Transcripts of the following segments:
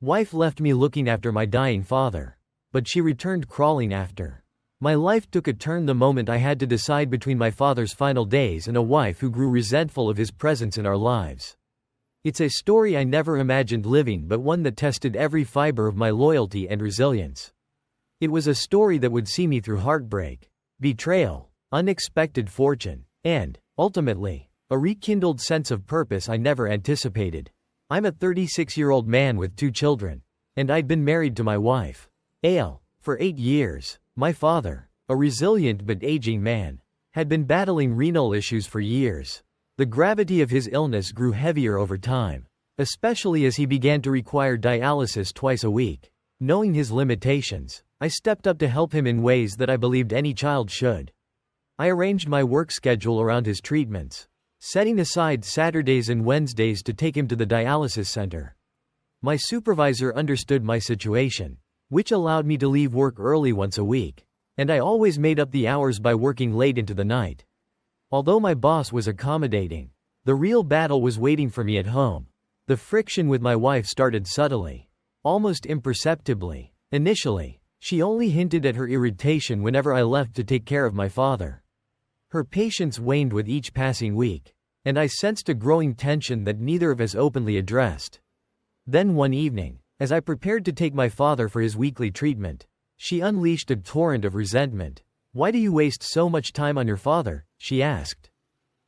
Wife left me looking after my dying father. But she returned crawling after. My life took a turn the moment I had to decide between my father's final days and a wife who grew resentful of his presence in our lives. It's a story I never imagined living, but one that tested every fiber of my loyalty and resilience. It was a story that would see me through heartbreak, betrayal, unexpected fortune, and, ultimately, a rekindled sense of purpose I never anticipated. I'm a 36-year-old man with 2 children, and I'd been married to my wife, Ale, for 8 years. My father, a resilient but aging man, had been battling renal issues for years. The gravity of his illness grew heavier over time, especially as he began to require dialysis twice a week. Knowing his limitations, I stepped up to help him in ways that I believed any child should. I arranged my work schedule around his treatments, setting aside Saturdays and Wednesdays to take him to the dialysis center. My supervisor understood my situation, which allowed me to leave work early once a week, and I always made up the hours by working late into the night. Although my boss was accommodating, the real battle was waiting for me at home. The friction with my wife started subtly, almost imperceptibly. Initially, she only hinted at her irritation whenever I left to take care of my father. Her patience waned with each passing week, and I sensed a growing tension that neither of us openly addressed. Then one evening, as I prepared to take my father for his weekly treatment, she unleashed a torrent of resentment. "Why do you waste so much time on your father?" she asked.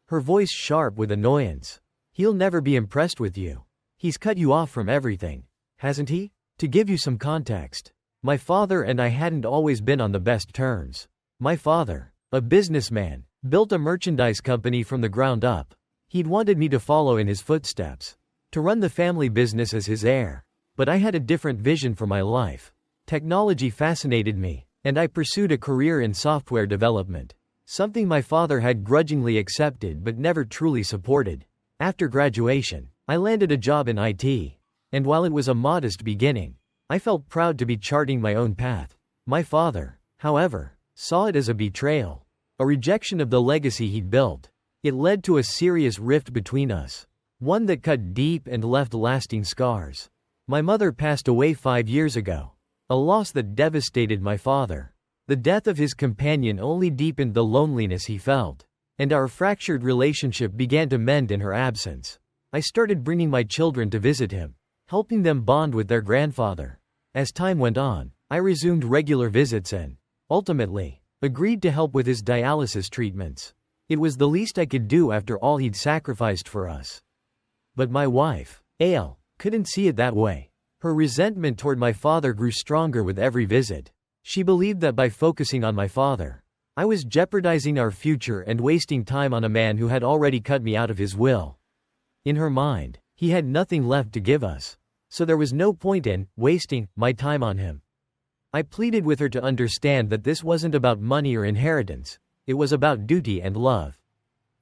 Her voice sharp with annoyance. "He'll never be impressed with you. He's cut you off from everything, hasn't he?" To give you some context, my father and I hadn't always been on the best terms. My father, a businessman, built a merchandise company from the ground up. He'd wanted me to follow in his footsteps, to run the family business as his heir. But I had a different vision for my life. Technology fascinated me, and I pursued a career in software development, something my father had grudgingly accepted but never truly supported. After graduation, I landed a job in IT, and while it was a modest beginning, I felt proud to be charting my own path. My father, however, saw it as a betrayal, a rejection of the legacy he'd built. It led to a serious rift between us, one that cut deep and left lasting scars. My mother passed away 5 years ago, a loss that devastated my father. The death of his companion only deepened the loneliness he felt, and our fractured relationship began to mend in her absence. I started bringing my children to visit him, helping them bond with their grandfather. As time went on, I resumed regular visits and, ultimately, agreed to help with his dialysis treatments. It was the least I could do after all he'd sacrificed for us. But my wife, Ale, couldn't see it that way. Her resentment toward my father grew stronger with every visit. She believed that by focusing on my father, I was jeopardizing our future and wasting time on a man who had already cut me out of his will. In her mind, he had nothing left to give us, so there was no point in wasting my time on him. I pleaded with her to understand that this wasn't about money or inheritance, it was about duty and love.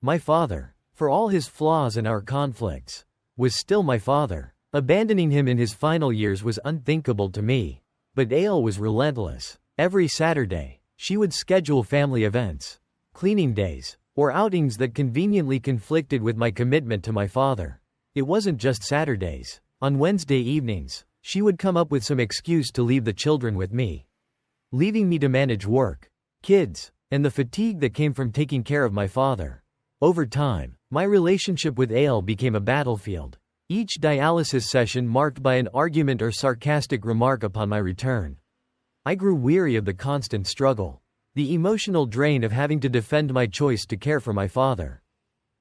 My father, for all his flaws and our conflicts, was still my father. Abandoning him in his final years was unthinkable to me. But Ale was relentless. Every Saturday, she would schedule family events, cleaning days, or outings that conveniently conflicted with my commitment to my father. It wasn't just Saturdays. On Wednesday evenings, she would come up with some excuse to leave the children with me, leaving me to manage work, kids, and the fatigue that came from taking care of my father. Over time, my relationship with Ale became a battlefield, each dialysis session marked by an argument or sarcastic remark upon my return. I grew weary of the constant struggle, the emotional drain of having to defend my choice to care for my father.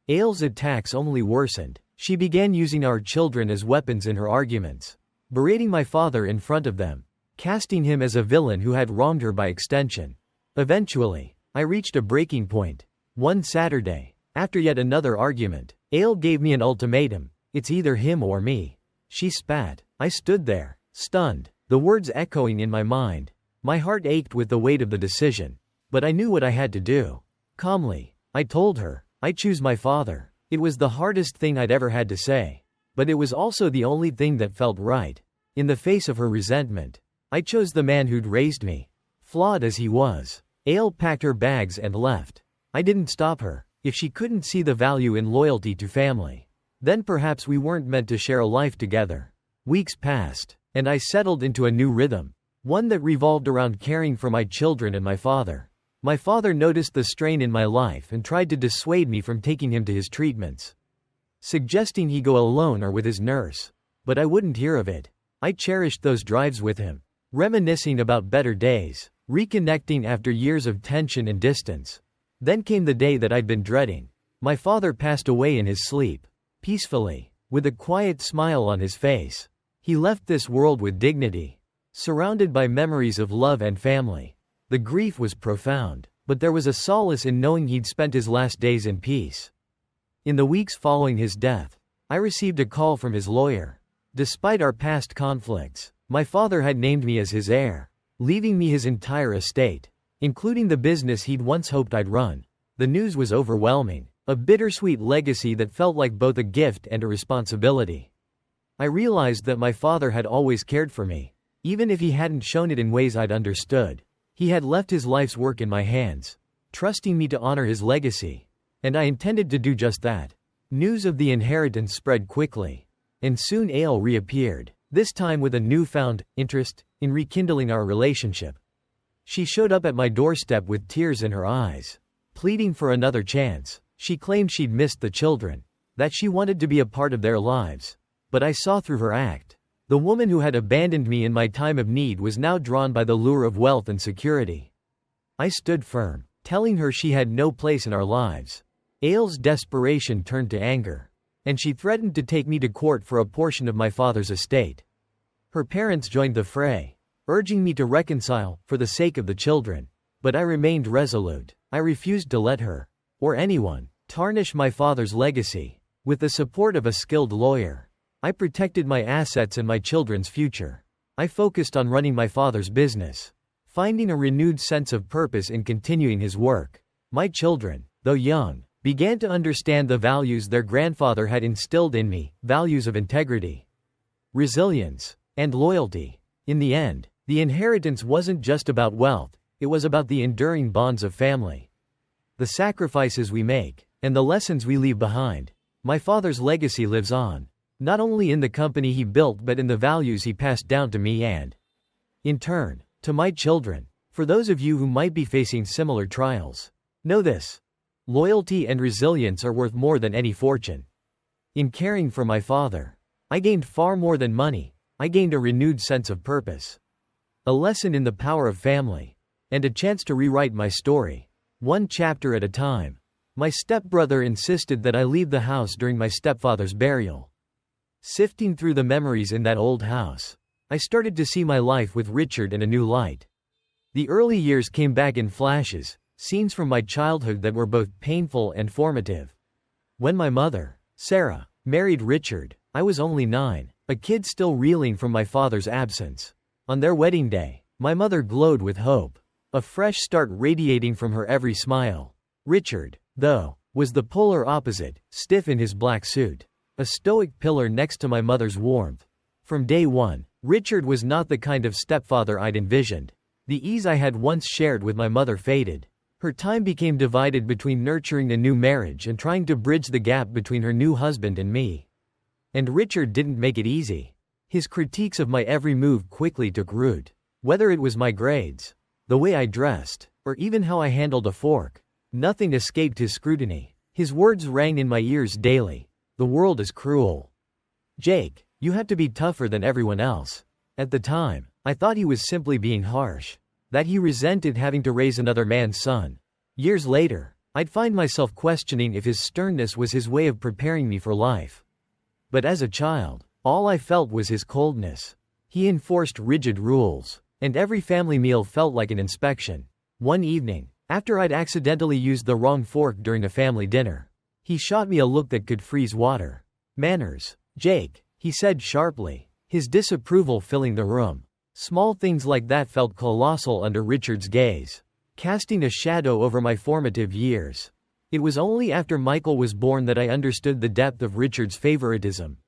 Ale's attacks only worsened. She began using our children as weapons in her arguments, berating my father in front of them, casting him as a villain who had wronged her by extension. Eventually, I reached a breaking point. One Saturday, after yet another argument, Ale gave me an ultimatum: "It's either him or me." She spat. I stood there, stunned, the words echoing in my mind. My heart ached with the weight of the decision, but I knew what I had to do. Calmly, I told her, "I choose my father." It was the hardest thing I'd ever had to say, but it was also the only thing that felt right. In the face of her resentment, I chose the man who'd raised me, flawed as he was. Ale packed her bags and left. I didn't stop her. If she couldn't see the value in loyalty to family, then perhaps we weren't meant to share a life together. Weeks passed, and I settled into a new rhythm, one that revolved around caring for my children and my father. My father noticed the strain in my life and tried to dissuade me from taking him to his treatments, suggesting he go alone or with his nurse. But I wouldn't hear of it. I cherished those drives with him, reminiscing about better days, reconnecting after years of tension and distance. Then came the day that I'd been dreading. My father passed away in his sleep, peacefully, with a quiet smile on his face. He left this world with dignity, surrounded by memories of love and family. The grief was profound, but there was a solace in knowing he'd spent his last days in peace. In the weeks following his death, I received a call from his lawyer. Despite our past conflicts, my father had named me as his heir, leaving me his entire estate, including the business he'd once hoped I'd run. The news was overwhelming, a bittersweet legacy that felt like both a gift and a responsibility. I realized that my father had always cared for me, even if he hadn't shown it in ways I'd understood. He had left his life's work in my hands, trusting me to honor his legacy, and I intended to do just that. News of the inheritance spread quickly, and soon Ale reappeared, this time with a newfound interest in rekindling our relationship. She showed up at my doorstep with tears in her eyes, pleading for another chance. She claimed she'd missed the children, that she wanted to be a part of their lives. But I saw through her act. The woman who had abandoned me in my time of need was now drawn by the lure of wealth and security. I stood firm, telling her she had no place in our lives. Ale's desperation turned to anger, and she threatened to take me to court for a portion of my father's estate. Her parents joined the fray, urging me to reconcile for the sake of the children. But I remained resolute. I refused to let her, or anyone, tarnish my father's legacy. With the support of a skilled lawyer, I protected my assets and my children's future. I focused on running my father's business, finding a renewed sense of purpose in continuing his work. My children, though young, began to understand the values their grandfather had instilled in me, values of integrity, resilience, and loyalty. In the end, the inheritance wasn't just about wealth, it was about the enduring bonds of family, the sacrifices we make, and the lessons we leave behind. My father's legacy lives on, not only in the company he built but in the values he passed down to me and, in turn, to my children. For those of you who might be facing similar trials, know this: loyalty and resilience are worth more than any fortune. In caring for my father, I gained far more than money. I gained a renewed sense of purpose, a lesson in the power of family, and a chance to rewrite my story, one chapter at a time. My stepbrother insisted that I leave the house during my stepfather's burial. Sifting through the memories in that old house, I started to see my life with Richard in a new light. The early years came back in flashes, scenes from my childhood that were both painful and formative. When my mother, Sarah, married Richard, I was only 9, a kid still reeling from my father's absence. On their wedding day, my mother glowed with hope, a fresh start radiating from her every smile. Richard, though, was the polar opposite, stiff in his black suit, a stoic pillar next to my mother's warmth. From day one, Richard was not the kind of stepfather I'd envisioned. The ease I had once shared with my mother faded. Her time became divided between nurturing a new marriage and trying to bridge the gap between her new husband and me. And Richard didn't make it easy. His critiques of my every move quickly took root. Whether it was my grades, the way I dressed, or even how I handled a fork, nothing escaped his scrutiny. His words rang in my ears daily. "The world is cruel. Jake, you have to be tougher than everyone else." At the time, I thought he was simply being harsh, that he resented having to raise another man's son. Years later, I'd find myself questioning if his sternness was his way of preparing me for life. But as a child, all I felt was his coldness. He enforced rigid rules, and every family meal felt like an inspection. One evening, after I'd accidentally used the wrong fork during a family dinner, he shot me a look that could freeze water. "Manners, Jake," he said sharply, his disapproval filling the room. Small things like that felt colossal under Richard's gaze, casting a shadow over my formative years. It was only after Michael was born that I understood the depth of Richard's favoritism.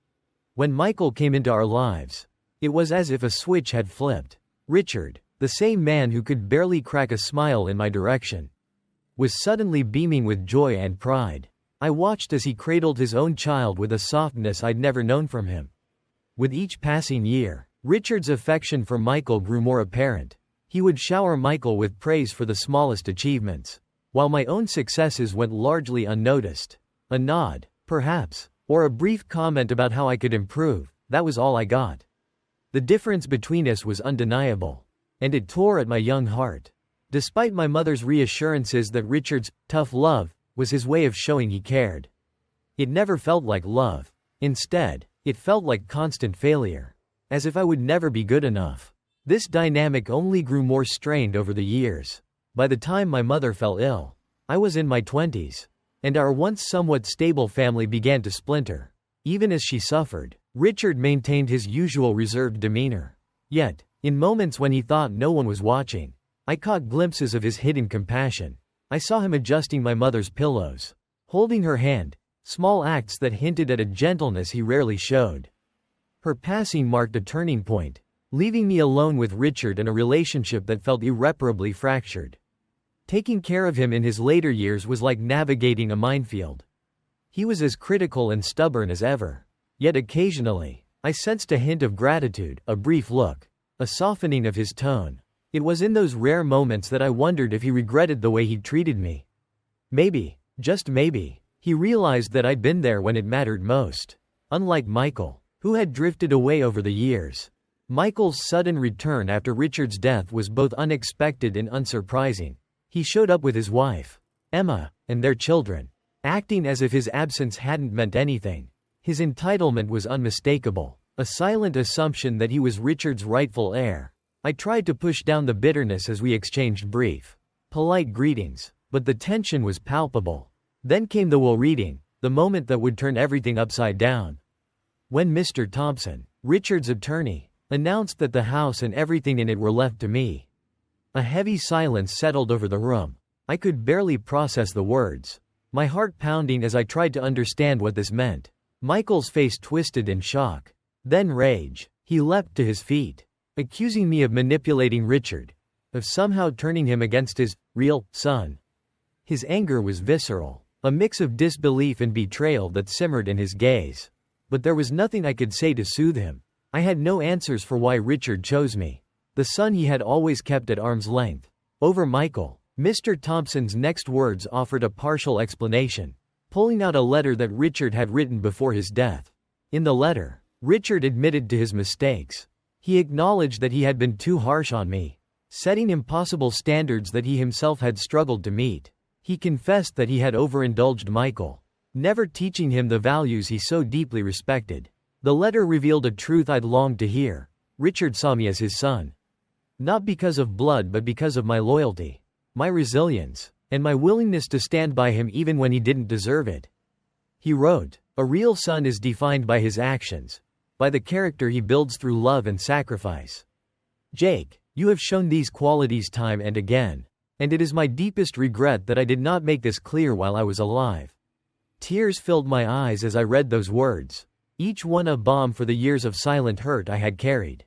When Michael came into our lives, it was as if a switch had flipped. Richard, the same man who could barely crack a smile in my direction, was suddenly beaming with joy and pride. I watched as he cradled his own child with a softness I'd never known from him. With each passing year, Richard's affection for Michael grew more apparent. He would shower Michael with praise for the smallest achievements, while my own successes went largely unnoticed. A nod, perhaps, or a brief comment about how I could improve, that was all I got. The difference between us was undeniable, and it tore at my young heart. Despite my mother's reassurances that Richard's tough love was his way of showing he cared, it never felt like love. Instead, it felt like constant failure, as if I would never be good enough. This dynamic only grew more strained over the years. By the time my mother fell ill, I was in my 20s, and our once somewhat stable family began to splinter. Even as she suffered, Richard maintained his usual reserved demeanor. Yet, in moments when he thought no one was watching, I caught glimpses of his hidden compassion. I saw him adjusting my mother's pillows, holding her hand, small acts that hinted at a gentleness he rarely showed. Her passing marked a turning point, leaving me alone with Richard in a relationship that felt irreparably fractured. Taking care of him in his later years was like navigating a minefield. He was as critical and stubborn as ever. Yet occasionally, I sensed a hint of gratitude, a brief look, a softening of his tone. It was in those rare moments that I wondered if he regretted the way he'd treated me. Maybe, just maybe, he realized that I'd been there when it mattered most. Unlike Michael, who had drifted away over the years, Michael's sudden return after Richard's death was both unexpected and unsurprising. He showed up with his wife, Emma, and their children, acting as if his absence hadn't meant anything. His entitlement was unmistakable, a silent assumption that he was Richard's rightful heir. I tried to push down the bitterness as we exchanged brief, polite greetings, but the tension was palpable. Then came the will reading, the moment that would turn everything upside down. When Mr. Thompson, Richard's attorney, announced that the house and everything in it were left to me, a heavy silence settled over the room. I could barely process the words, my heart pounding as I tried to understand what this meant. Michael's face twisted in shock, then rage. He leapt to his feet, accusing me of manipulating Richard, of somehow turning him against his real son. His anger was visceral, a mix of disbelief and betrayal that simmered in his gaze. But there was nothing I could say to soothe him. I had no answers for why Richard chose me, the son he had always kept at arm's length, over Michael. Mr. Thompson's next words offered a partial explanation, pulling out a letter that Richard had written before his death. In the letter, Richard admitted to his mistakes. He acknowledged that he had been too harsh on me, setting impossible standards that he himself had struggled to meet. He confessed that he had overindulged Michael, never teaching him the values he so deeply respected. The letter revealed a truth I'd longed to hear. Richard saw me as his son. Not because of blood but because of my loyalty, my resilience, and my willingness to stand by him even when he didn't deserve it. He wrote, "A real son is defined by his actions, by the character he builds through love and sacrifice. Jake, you have shown these qualities time and again, and it is my deepest regret that I did not make this clear while I was alive." Tears filled my eyes as I read those words, each one a balm for the years of silent hurt I had carried.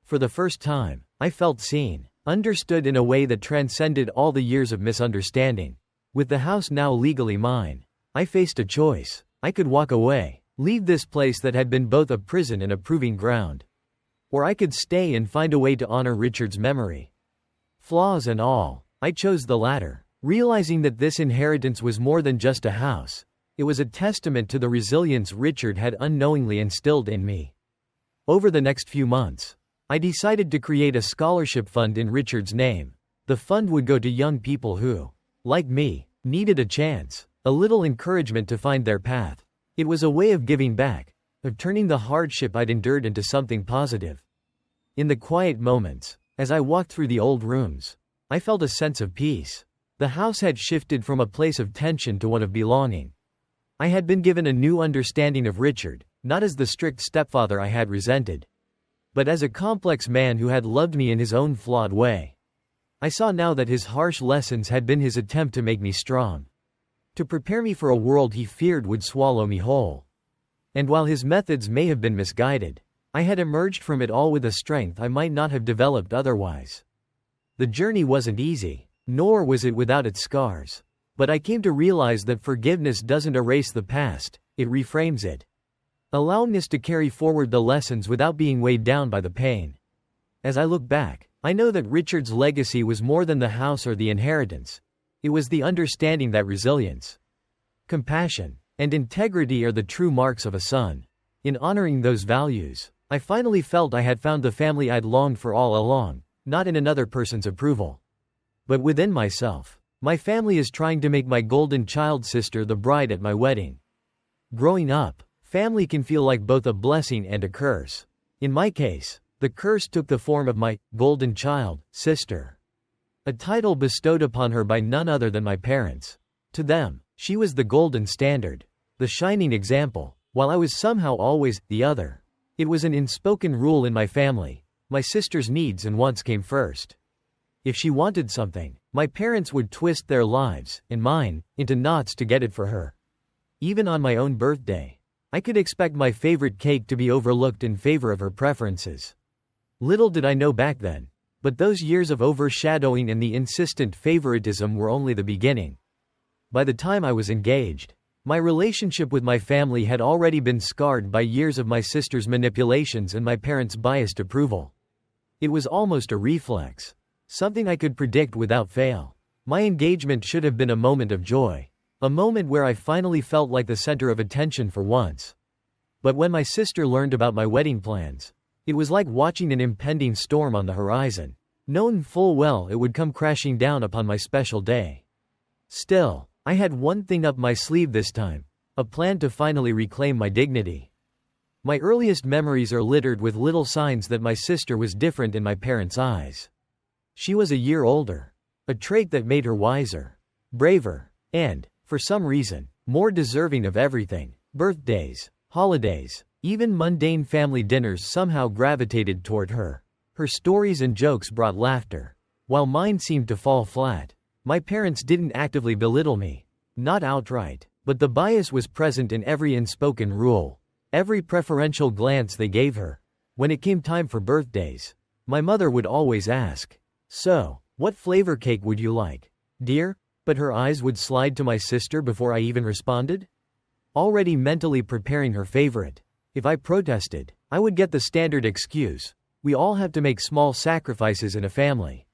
For the first time, I felt seen, understood in a way that transcended all the years of misunderstanding. With the house now legally mine, I faced a choice. I could walk away, leave this place that had been both a prison and a proving ground. Or I could stay and find a way to honor Richard's memory. Flaws and all, I chose the latter, realizing that this inheritance was more than just a house. It was a testament to the resilience Richard had unknowingly instilled in me. Over the next few months, I decided to create a scholarship fund in Richard's name. The fund would go to young people who, like me, needed a chance, a little encouragement to find their path. It was a way of giving back, of turning the hardship I'd endured into something positive. In the quiet moments, as I walked through the old rooms, I felt a sense of peace. The house had shifted from a place of tension to one of belonging. I had been given a new understanding of Richard, not as the strict stepfather I had resented, but as a complex man who had loved me in his own flawed way. I saw now that his harsh lessons had been his attempt to make me strong, to prepare me for a world he feared would swallow me whole. And while his methods may have been misguided, I had emerged from it all with a strength I might not have developed otherwise. The journey wasn't easy, nor was it without its scars. But I came to realize that forgiveness doesn't erase the past, it reframes it. allowing us to carry forward the lessons without being weighed down by the pain. As I look back, I know that Richard's legacy was more than the house or the inheritance. It was the understanding that resilience, compassion, and integrity are the true marks of a son. In honoring those values, I finally felt I had found the family I'd longed for all along, not in another person's approval, but within myself. My family is trying to make my golden child sister the bride at my wedding. Growing up, family can feel like both a blessing and a curse. In my case, the curse took the form of my golden child sister, a title bestowed upon her by none other than my parents. To them, she was the golden standard, the shining example, while I was somehow always the other. It was an unspoken rule in my family. My sister's needs and wants came first. If she wanted something, my parents would twist their lives, and mine, into knots to get it for her. Even on my own birthday, I could expect my favorite cake to be overlooked in favor of her preferences. Little did I know back then, but those years of overshadowing and the insistent favoritism were only the beginning. By the time I was engaged, my relationship with my family had already been scarred by years of my sister's manipulations and my parents' biased approval. It was almost a reflex, something I could predict without fail. My engagement should have been a moment of joy, a moment where I finally felt like the center of attention for once. But when my sister learned about my wedding plans, it was like watching an impending storm on the horizon, knowing full well it would come crashing down upon my special day. Still, I had one thing up my sleeve this time, a plan to finally reclaim my dignity. My earliest memories are littered with little signs that my sister was different in my parents' eyes. She was a year older, a trait that made her wiser, braver, and, for some reason, more deserving of everything. Birthdays, holidays, even mundane family dinners somehow gravitated toward her. Her stories and jokes brought laughter, while mine seemed to fall flat. My parents didn't actively belittle me, not outright, but the bias was present in every unspoken rule, every preferential glance they gave her. When it came time for birthdays, my mother would always ask, "So, what flavor cake would you like, dear?" But her eyes would slide to my sister before I even responded, already mentally preparing her favorite. If I protested, I would get the standard excuse, "We all have to make small sacrifices in a family."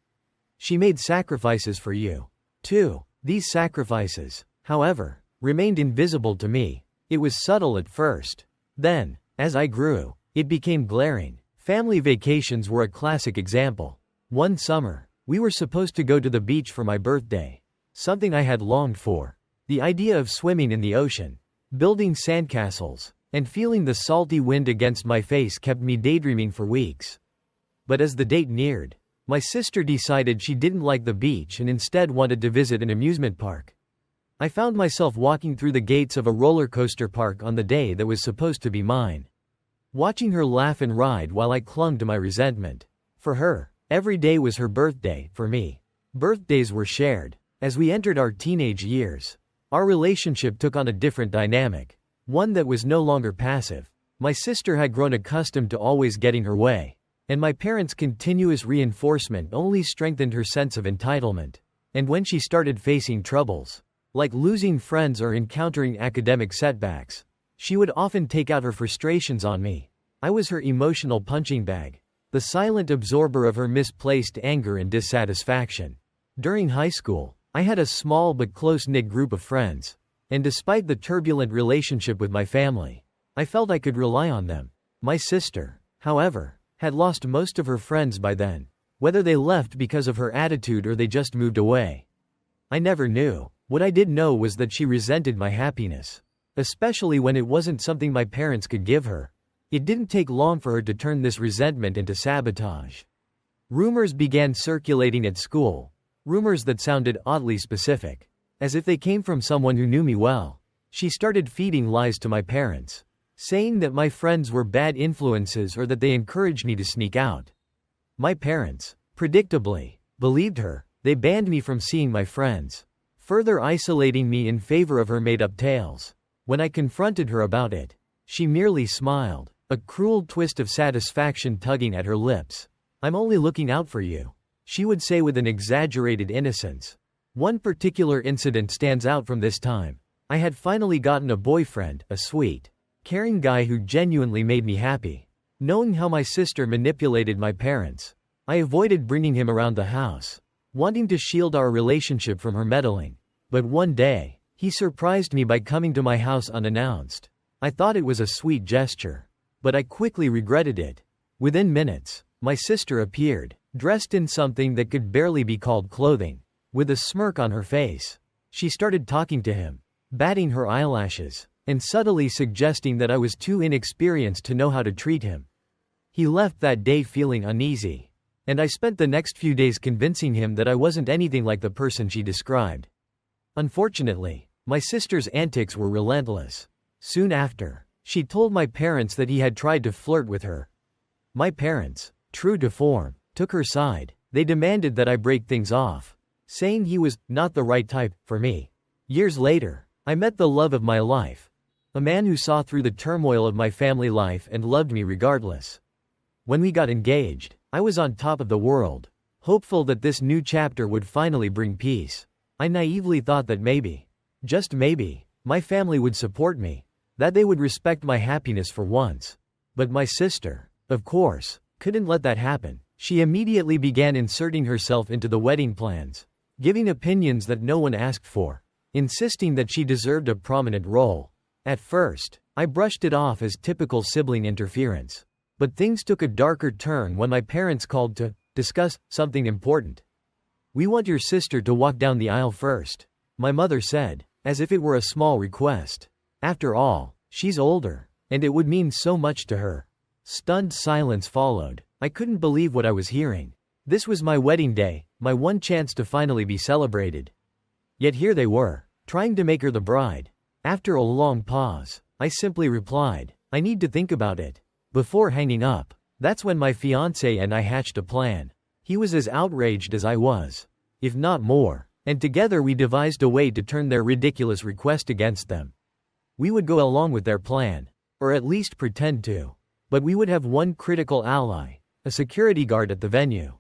She made sacrifices for you, too. These sacrifices, however, remained invisible to me. It was subtle at first. Then, as I grew, it became glaring. Family vacations were a classic example. One summer, we were supposed to go to the beach for my birthday, something I had longed for. The idea of swimming in the ocean, building sandcastles, and feeling the salty wind against my face kept me daydreaming for weeks. But as the date neared, my sister decided she didn't like the beach and instead wanted to visit an amusement park. I found myself walking through the gates of a roller coaster park on the day that was supposed to be mine, watching her laugh and ride while I clung to my resentment. For her, every day was her birthday. For me, birthdays were shared. As we entered our teenage years, our relationship took on a different dynamic, one that was no longer passive. My sister had grown accustomed to always getting her way, and my parents' continuous reinforcement only strengthened her sense of entitlement. And when she started facing troubles, like losing friends or encountering academic setbacks, she would often take out her frustrations on me. I was her emotional punching bag, the silent absorber of her misplaced anger and dissatisfaction. During high school, I had a small but close-knit group of friends, and despite the turbulent relationship with my family, I felt I could rely on them. My sister, however, had lost most of her friends by then, whether they left because of her attitude or they just moved away. I never knew. What I did know was that she resented my happiness, especially when it wasn't something my parents could give her. It didn't take long for her to turn this resentment into sabotage. Rumors began circulating at school, rumors that sounded oddly specific, as if they came from someone who knew me well. She started feeding lies to my parents, saying that my friends were bad influences or that they encouraged me to sneak out. My parents, predictably, believed her. They banned me from seeing my friends, further isolating me in favor of her made-up tales. When I confronted her about it, she merely smiled, a cruel twist of satisfaction tugging at her lips. "I'm only looking out for you," she would say with an exaggerated innocence. One particular incident stands out from this time. I had finally gotten a boyfriend, a sweet, Caring guy who genuinely made me happy. Knowing how my sister manipulated my parents, I avoided bringing him around the house, wanting to shield our relationship from her meddling. But one day, he surprised me by coming to my house unannounced. I thought it was a sweet gesture, but I quickly regretted it. Within minutes, my sister appeared, dressed in something that could barely be called clothing. With a smirk on her face, she started talking to him, batting her eyelashes, and subtly suggesting that I was too inexperienced to know how to treat him. He left that day feeling uneasy, and I spent the next few days convincing him that I wasn't anything like the person she described. Unfortunately, my sister's antics were relentless. Soon after, she told my parents that he had tried to flirt with her. My parents, true to form, took her side. They demanded that I break things off, saying he was not the right type for me. Years later, I met the love of my life, a man who saw through the turmoil of my family life and loved me regardless. When we got engaged, I was on top of the world, hopeful that this new chapter would finally bring peace. I naively thought that maybe, just maybe, my family would support me, that they would respect my happiness for once. But my sister, of course, couldn't let that happen. She immediately began inserting herself into the wedding plans, giving opinions that no one asked for, insisting that she deserved a prominent role. At first, I brushed it off as typical sibling interference. But things took a darker turn when my parents called to discuss something important. "We want your sister to walk down the aisle first," my mother said, as if it were a small request. After all, she's older, and it would mean so much to her. Stunned silence followed. I couldn't believe what I was hearing. This was my wedding day, my one chance to finally be celebrated. Yet here they were, trying to make her the bride. After a long pause, I simply replied, "I need to think about it." Before hanging up, that's when my fiancé and I hatched a plan. He was as outraged as I was, if not more, and together we devised a way to turn their ridiculous request against them. We would go along with their plan, or at least pretend to. But we would have one critical ally, a security guard at the venue.